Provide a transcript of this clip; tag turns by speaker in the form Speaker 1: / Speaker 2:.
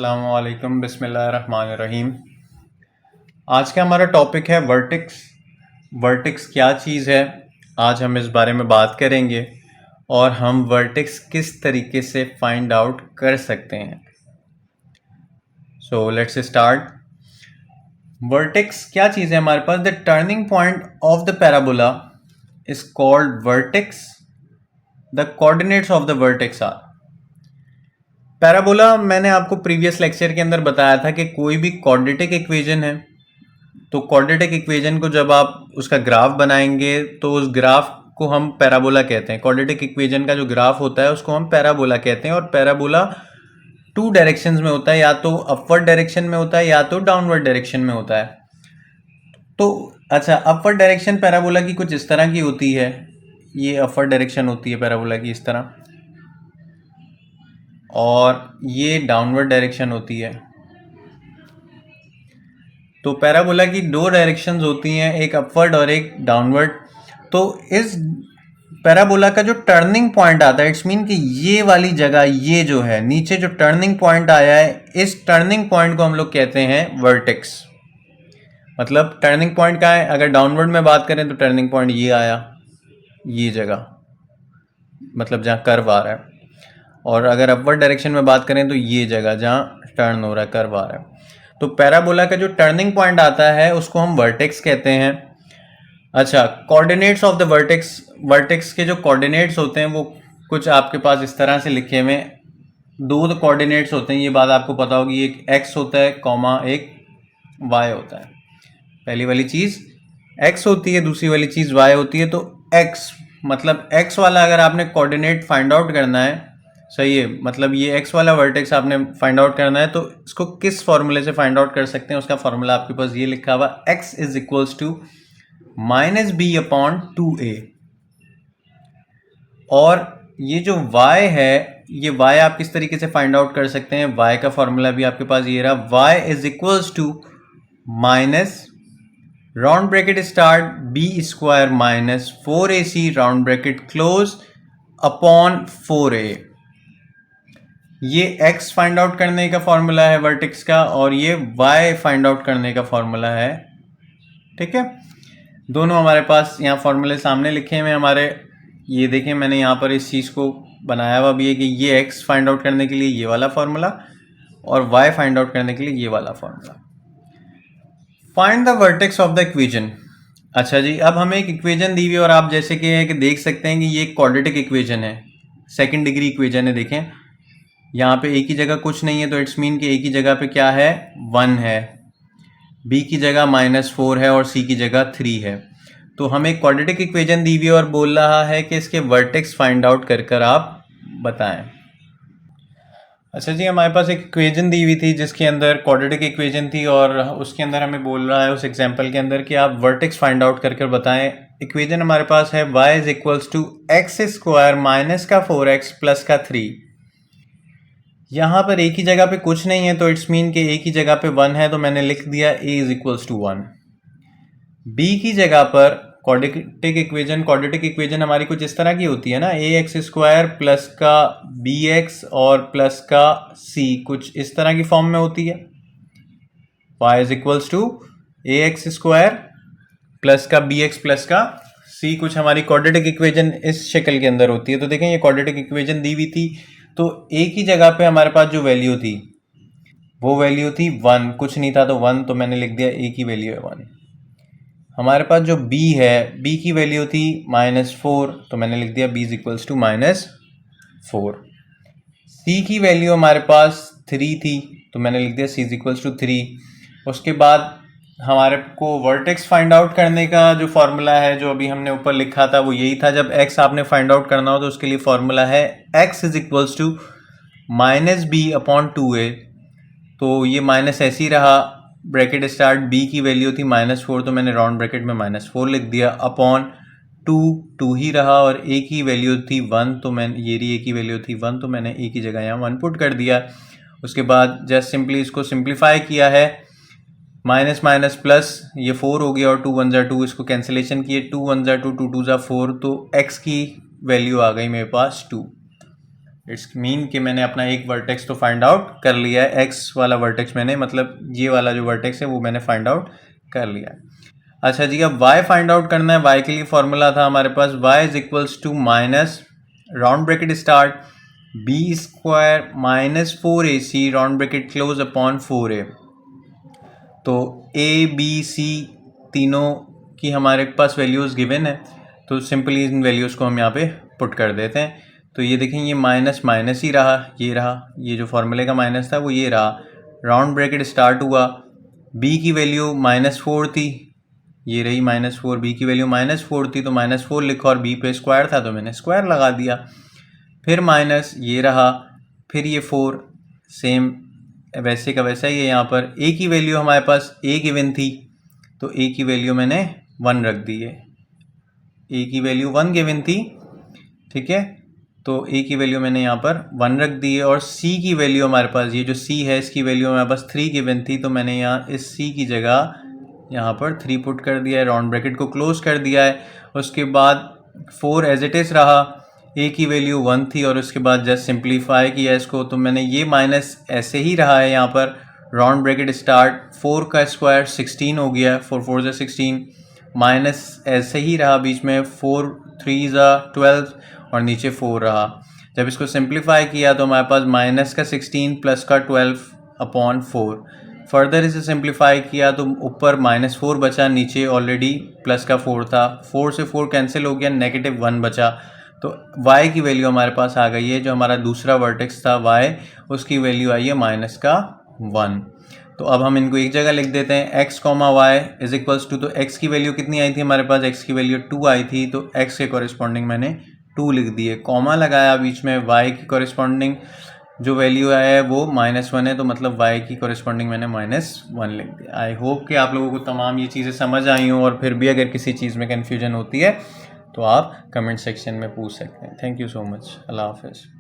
Speaker 1: अस्सलामुअलैकुम बिस्मिल्लाहिर्रहमानिर्रहीम। आज का हमारा टॉपिक है वर्टेक्स। वर्टेक्स क्या चीज़ है, आज हम इस बारे में बात करेंगे और हम वर्टेक्स किस तरीके से फाइंड आउट कर सकते हैं। So let's start. वर्टेक्स क्या चीज़ है हमारे पास। The turning point of the parabola is called vertex. The coordinates of the vertex are. Parabola मैंने आपको प्रीवियस लेक्चर के अंदर बताया था कि कोई भी क्वाड्रेटिक इक्वेशन है, तो क्वाड्रेटिक इक्वेशन को जब आप उसका ग्राफ बनाएंगे तो उस ग्राफ को हम पैराबोला कहते हैं। क्वाड्रेटिक इक्वेशन का जो ग्राफ होता है उसको हम पैराबोला कहते हैं। और पैराबोला टू डायरेक्शंस में होता है, या तो अपवर्ड डायरेक्शन में होता है या तो डाउनवर्ड डायरेक्शन में होता है। तो अच्छा, अपवर्ड डायरेक्शन पैराबोला की कुछ इस तरह की होती है। ये अपवर्ड डायरेक्शन होती है पैराबोला की इस तरह, और ये डाउनवर्ड डायरेक्शन होती है। तो पैराबोला की दो डायरेक्शंस होती हैं, एक अपवर्ड और एक डाउनवर्ड। तो इस पैराबोला का जो टर्निंग पॉइंट आता है, इट्स मीन कि ये वाली जगह, ये जो है नीचे जो टर्निंग पॉइंट आया है, इस टर्निंग पॉइंट को हम लोग कहते हैं वर्टेक्स। मतलब टर्निंग पॉइंट कहाँ है, अगर डाउनवर्ड में बात करें तो टर्निंग पॉइंट ये आया, ये जगह, मतलब जहाँ कर्व आ रहा है। और अगर अपवर्ड डायरेक्शन में बात करें तो ये जगह जहाँ टर्न हो रहा है, कर्व आ रहा है। तो पैराबोला का जो टर्निंग पॉइंट आता है उसको हम वर्टेक्स कहते हैं। अच्छा, coordinates of the vertex. Vertex के जो कोऑर्डिनेट्स होते हैं वो कुछ आपके पास इस तरह से लिखे हुए हैं। दो कोऑर्डिनेट्स होते हैं, ये बात आपको पता होगी। एक एक्स होता है कॉमा एक वाई होता है। पहली वाली चीज़ एक्स होती है, दूसरी वाली चीज़ वाई होती है। तो एक्स मतलब एक्स वाला अगर आपने कोऑर्डिनेट फाइंड आउट करना है, सही है, मतलब ये एक्स वाला वर्टेक्स आपने फाइंड आउट करना है, तो इसको किस फॉर्मूले से फाइंड आउट कर सकते हैं। उसका फॉर्मूला आपके पास ये लिखा हुआ, x is equals to minus b upon 2a। और ये जो y है, ये y आप किस तरीके से फाइंड आउट कर सकते हैं। y का फॉर्मूला भी आपके पास ये रहा, y is equals to minus round bracket start b square minus 4ac round bracket close upon 4a। ये x फाइंड आउट करने का फॉर्मूला है वर्टेक्स का, और ये y फाइंड आउट करने का फॉर्मूला है। ठीक है, दोनों हमारे पास यहाँ फॉर्मूले सामने लिखे हुए हमारे। ये देखें, मैंने यहाँ पर इस चीज़ को बनाया हुआ भी है कि ये x फाइंड आउट करने के लिए ये वाला फॉर्मूला, और y फाइंड आउट करने के लिए ये वाला formula. Find the vertex of the equation. अच्छा जी, अब हमें एक इक्वेशन दी हुई और आप जैसे कि देख सकते हैं कि ये एक क्वाड्रेटिक इक्वेशन है, सेकेंड डिग्री इक्वेशन है। देखें यहाँ पे एक ही जगह कुछ नहीं है, तो इट्स मीन कि एक ही जगह पे क्या है, 1 है, b की जगह -4 है और c की जगह 3 है। तो हमें क्वाड्रेटिक इक्वेशन दी हुई है और बोल रहा है कि इसके वर्टेक्स फाइंड आउट कर आप बताएं। अच्छा जी, हमारे पास एक इक्वेशन दी हुई थी जिसके अंदर क्वाड्रेटिक इक्वेशन थी, और उसके अंदर हमें बोल रहा है उस एग्जांपल के अंदर कि आप वर्टेक्स फाइंड आउट कर बताएं। इक्वेशन हमारे पास है y is equals to x square minus का 4x प्लस का 3। यहाँ पर एक ही जगह पे कुछ नहीं है, तो इट्स मीन कि एक ही जगह पे 1 है, तो मैंने लिख दिया a is equals to 1। b की जगह पर क्वाड्रेटिक इक्वेशन हमारी कुछ इस तरह की होती है ना, ए एक्स स्क्वायर प्लस का बी एक्स और प्लस का c, कुछ इस तरह की फॉर्म में होती है। y is equals to a x square plus का बी एक्स प्लस का c, कुछ हमारी क्वाड्रेटिक इक्वेशन इस शक्ल के अंदर होती है। तो देखें, ये क्वाड्रेटिक इक्वेशन दी हुई थी, तो एक ही जगह पे हमारे पास जो वैल्यू थी वो वैल्यू थी 1, कुछ नहीं था तो 1, तो मैंने लिख दिया एक ही वैल्यू है 1। हमारे पास जो b है, b की वैल्यू थी -4, तो मैंने लिख दिया b is equals to -4। c की वैल्यू हमारे पास 3 थी, तो मैंने लिख दिया c इज इक्वल्स टू 3। उसके बाद हमारे को वर्टेक्स फाइंड आउट करने का जो फॉर्मूला है, जो अभी हमने ऊपर लिखा था, वो यही था। जब x आपने फाइंड आउट करना हो तो उसके लिए फॉर्मूला है x is equals to minus b upon 2a। तो ये माइनस ऐसे ही रहा, ब्रैकेट स्टार्ट b की वैल्यू थी -4, तो मैंने राउंड ब्रैकेट में -4 लिख दिया, अपॉन 2 ही रहा, और a की वैल्यू थी 1, तो मैंने ये रही a की वैल्यू थी 1, तो मैंने a की जगह यहाँ 1 पुट कर दिया। उसके बाद जस्ट सिंपली इसको सिंप्लीफाई किया है, माइनस माइनस प्लस, ये 4 हो गया और 2 1 2, इसको कैंसिलेशन किए, 2 1 2 2 2 4, तो x की वैल्यू आ गई मेरे पास 2। इट्स मीन कि मैंने अपना एक वर्टेक्स तो फाइंड आउट कर लिया है, एक्स वाला वर्टेक्स मैंने, मतलब ये वाला जो वर्टेक्स है वो मैंने फाइंड आउट कर लिया है। अच्छा जी, अब y फाइंड आउट करना है। y के लिए फॉर्मूला था हमारे पास y is equals to minus round bracket start b square minus 4ac round bracket close upon 4a। तो a b c तीनों की हमारे पास वैल्यूज़ गिवन है, तो सिंपली इन वैल्यूज़ को हम यहाँ पे पुट कर देते हैं। तो ये देखें, ये माइनस माइनस ही रहा, ये रहा, ये जो फॉर्मूले का माइनस था वो ये रहा। राउंड ब्रैकेट स्टार्ट हुआ, b की वैल्यू -4 थी, ये रही -4, b की वैल्यू -4 थी तो -4 लिखा, और b पे स्क्वायर था तो मैंने स्क्वायर लगा दिया। फिर माइनस ये रहा, फिर ये 4, सेम वैसे का वैसा ही है। यहाँ पर a की वैल्यू हमारे पास a गिवन थी, तो a की वैल्यू मैंने 1 रख दी है। a की वैल्यू 1 गिवन थी, ठीक है, तो a की वैल्यू मैंने यहाँ पर 1 रख दी है। और c की वैल्यू हमारे पास, ये जो c है इसकी वैल्यू हमारे पास 3 गिवन थी, तो मैंने यहाँ इस c की जगह यहाँ पर 3 पुट कर दिया है, राउंड ब्रैकेट को क्लोज कर दिया है। उसके बाद 4 एज इट इज़ रहा, a की वैल्यू 1 थी, और उसके बाद जस्ट सिंप्लीफाई किया इसको, तो मैंने ये माइनस ऐसे ही रहा है यहाँ पर। राउंड ब्रैकेट स्टार्ट 4 का स्क्वायर 16 हो गया, 4 4 ज़ा 16, माइनस ऐसे ही रहा बीच में, 4 3 ज़ा 12 और नीचे 4 रहा। जब इसको सिंप्लीफाई किया तो हमारे पास माइनस का 16 प्लस का 12 अपॉन 4। फर्दर इसे सिंप्लीफाई किया तो ऊपर -4 बचा, नीचे ऑलरेडी प्लस का 4 था, 4 से 4 कैंसिल हो गया, -1 बचा। तो y की वैल्यू हमारे पास आ गई है, जो हमारा दूसरा वर्टेक्स था y, उसकी वैल्यू आई है -1। तो अब हम इनको एक जगह लिख देते हैं, x, y is equals to, तो x की वैल्यू कितनी आई थी हमारे पास, x की वैल्यू 2 आई थी, तो x के कॉरेस्पॉन्डिंग मैंने 2 लिख दिए, कॉमा लगाया बीच में। y की कॉरेस्पॉन्डिंग जो वैल्यू है वो -1 है, तो मतलब y की कॉरेस्पॉन्डिंग मैंने -1 लिख दिया। आई होप कि आप लोगों को तमाम ये चीज़ें समझ आई हों, और फिर भी अगर किसी चीज़ में कन्फ्यूजन होती है तो आप कमेंट सेक्शन में पूछ सकते हैं। Thank you so much. अल्लाह हाफ़िज़।